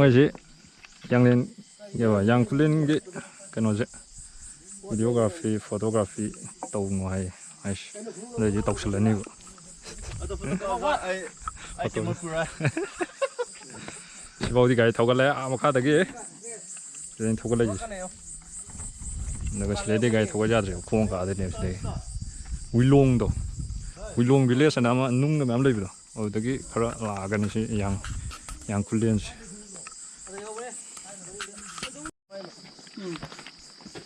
뭐지? 양렌 이거 양쿨렌 게 그노제 videography, photography tàu ngoài ai đây chỉ tàu sườn này chỉ vào đi cái tàu cái này mà khác đấy cái tàu cái này nó cái xe đi cái tàu cái giá trị không cả đấy này quy long village này mà nung cái làm đây rồi ở đây cái là cái này yang Yangkhullen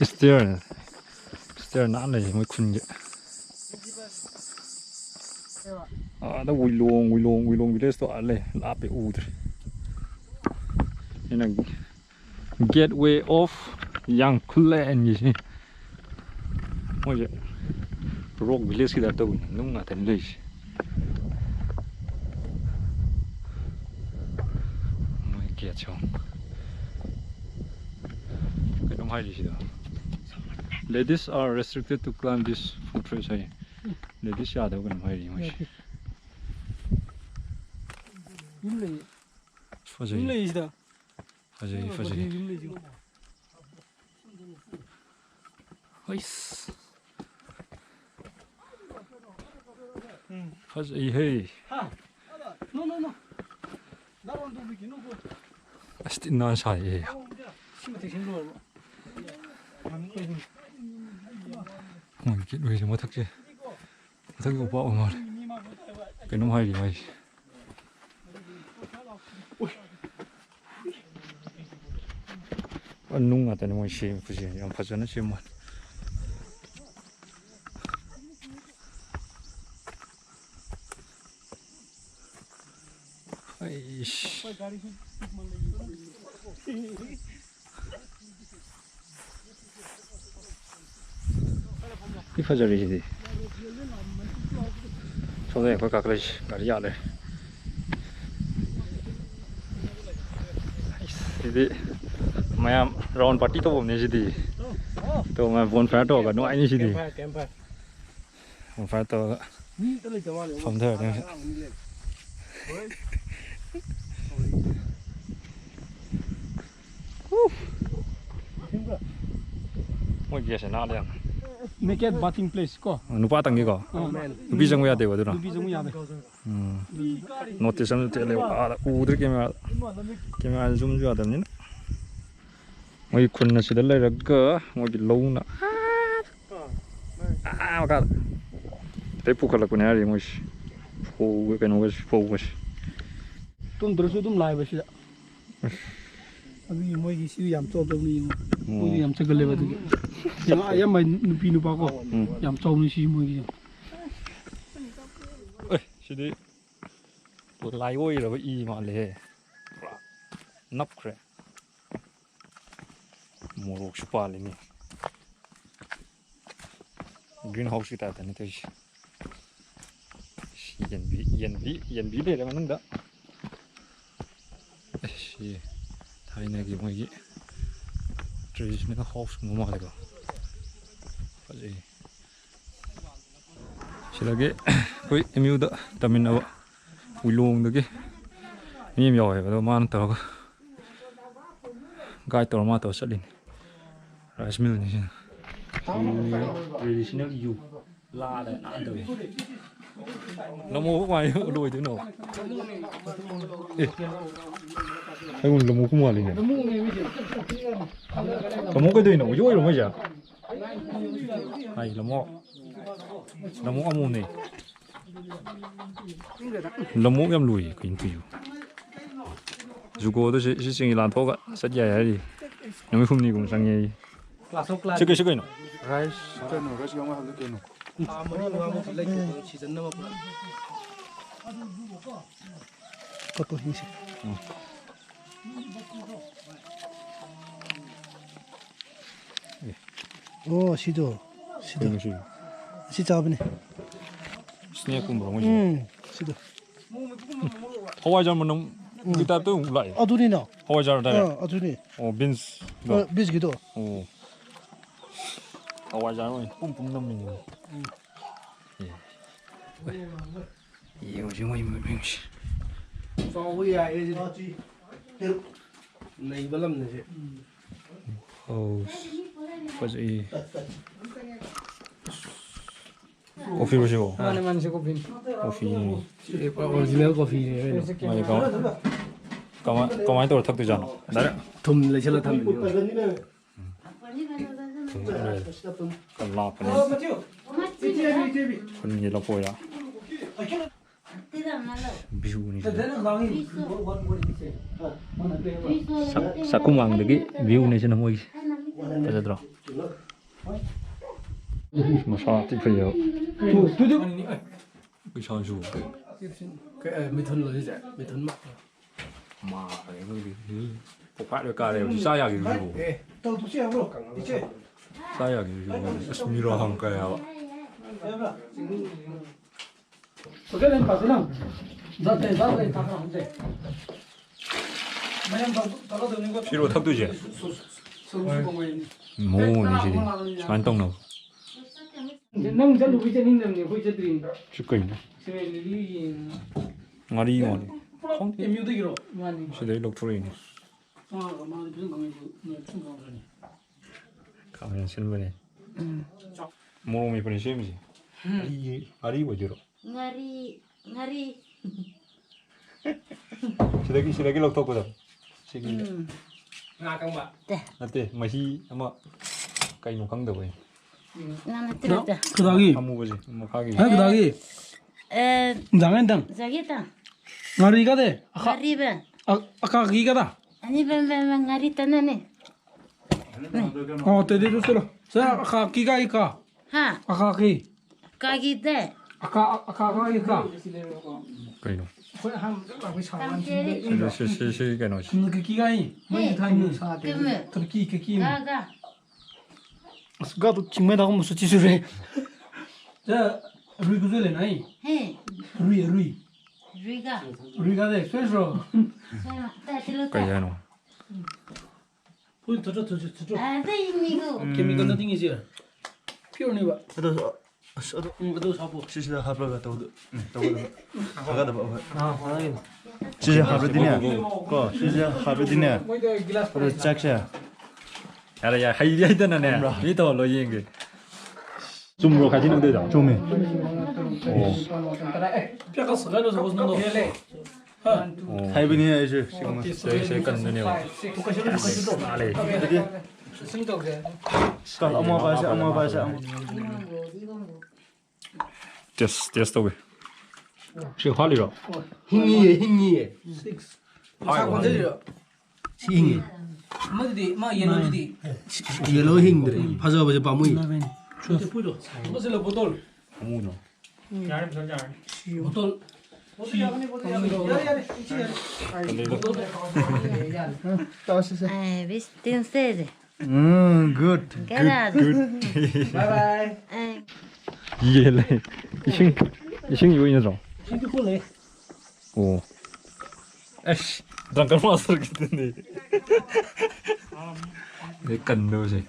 Stair nãy này mới khun vậy. Đó quy long village đó này là bị u rồi. Đây là gateway of Yangkhullen gì? Ôi vậy, rock village kia đâu nung là thành lì. Mày kia chồng. Cái đông hay gì đó. Ladies are restricted to climb this food trace. Ladies are đâu cần phải gì mà. Fazer. Fazer hey. No. Asti non sai. Cái đuôi gì mà thắc chứ, thắc cái bộ mà cái nó hay gì mày, anh nung à, tại nó mới xem cái gì, anh phát cho nó xem mà, cái phát ra gì đi, sau này có cả cái gì này, thì mày am round party to bom này gì đi, to mà bonfire to cả nó anh gì đi, bonfire to, phòng thờ này, mỗi cái sẽ nào đấy. Make it bathing place ko. Nupa tangi ko. Nupi jangu ya dewa duna. Nupi jangu ya de. Notice sam te le wa udri kema zoom ju adam ni. Moi khun na sida lai raga moi bi lo na. Maka. Te pu khala kun ari moi. Fo ke no fo was. Tum drosu tum lai ba sida. Abi moi gi siu yam chop dong ni. Moi yam chagal le ba du. Ya mai nupi nupa ko. Yam chop ni si moi gi. Ơi, sidi. Lai oi rồi y mà le. Nắp rồi. Moro chupa le ni. Greenhouse kita tadi tu. Yen bi le mana ndak. Si. Thai này cái mấy cái traditional house mà mà đấy có gì chỉ là cái em yêu đó tầm mình nào ui luôn được cái em giỏi và đâu mà tao có gai tao mà tao sẽ lên rice mill này chứ traditional you la đấy ăn được nó mua ngoài đuổi thế nào hay còn lồng cũng mua liền lồng cái đuôi nó dối rồi mấy giờ hay lồng ăn mua này lồng em lùi cái gì dù có tôi sẽ xin làm thôi cả rất dài hay gì nó mới không đi cùng sang nghe chứ cái nó rice cái nó học cái nó có tôi hình 오, 시도. 시자 보네. 스낵 좀 먹어. 시도. 하와이잘 먹는 기타 또 올라요. 아두리나. 하와이잘 다. 아두리. 빈스. 빈스기도. 하와이잘은 뿜뿜 넘는. 예. 이거 지금 뭐 명시. 저기야, 이제 này vẫn làm này 어우 뭐지 커피 마시고 anh em sẽ có pin 커피 original coffee này 많이 가만히 떨어 탁 되잖아 나를 thùng lấy cho là thầm 갈라 보내 보는 일로 보야 비우니 사쿠망 되게 비우니시는 뭐지 맞아들어 마사 티프요 그 선수 cái mấy thun rồi đấy mấy thun mắc mà cái phục phát được cả đều 싸야 기르고 tao tôi sẽ không đi chơi 싸야 기르고 스미로 한 거야 cái này phải thế nào ra đây thằng nào không thế mấy em tao được những cái 피로 탁 두지 모니시디 만똥노 nâng chân đuôi chân hình nằm này hơi chân tiền 죽고 있네 말이 뭐니 em yêu thích rồi mà này 시대 록프레이네 mà 무슨 강의 좀 강의네 가면 실물에 몸이 보니 시험이지 아리 뭐지로 ngari 시대기 록토거든 시기 ngà căng bạn 나때 마히 아마 까이노 강도 보이 nana tirata 그다기 한무 보지 뭐 가기 그다기 eh 장엔당 zagita ngari가 돼 ngari ben 아까기가 다 ani ben ngari tanane 때대로 쓰러 자 아까기가 이까 ha 아까기 kagite 아까기가 까이노 그냥 한 앞에 차만 시시시가 노지 그 기가이 뭐 타는 keme 터키 그 gaga 가도 정말 나고 무슨 짓을 해? 자, 루이 그들래 나이. he 루이. riga 루이가 돼. 쇠서. ta tilota 까이노 보이 더 ada imigo 케미컬 나띵 이지. 피오니 봐. 그도 사보 시시다 하브가 또도 하가다 봐 아, 화나긴. 시시 하브디냐 거 시시 하브디냐 뭐이다 글라스 그도 짝샤 야야 하이라이드나네 이도 로잉게 좀으로 가지는 데다 좀이 약간 서가지고 무슨 너 해래. 하이브니야 이제 지금 제일 끝내네요 똑같이 알레 생각해. 엄마 바샤 됐어 왜 지금 할리로 힝이에. 6. 사건 들려. 힝이 뭐지? 마 예로지. 옐로우 힝들 바자 바무이 저기 보여. 무슨 보톨. 어머나 보톨. vistin sede good garad 바이바이. 이게 이싱 요인이죠 신기 콜레. 오 에이씨 잠깐 왔어 그랬는데 내 깐노지